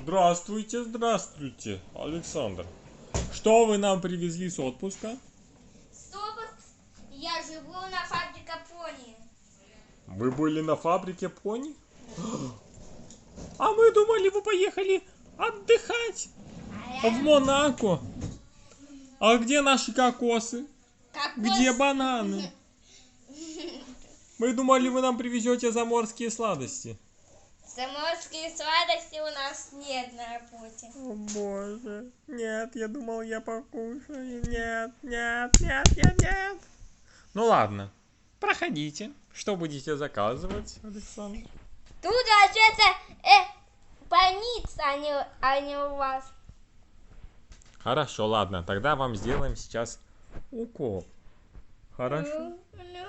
Здравствуйте, здравствуйте, Александр. Что вы нам привезли с отпуска? Я живу на фабрике пони. Вы были на фабрике пони? А мы думали, вы поехали отдыхать в Монако. А где наши кокосы? Где бананы? Мы думали, вы нам привезете заморские сладости. Заморские сладости у нас нет на работе. О боже, нет, я думал, я покушаю. Нет, нет, нет, нет, нет. Ну ладно, проходите. Что будете заказывать, Александр? Тут вообще-то больница, а не у вас. Хорошо, ладно, тогда вам сделаем сейчас укол. Хорошо? Ну,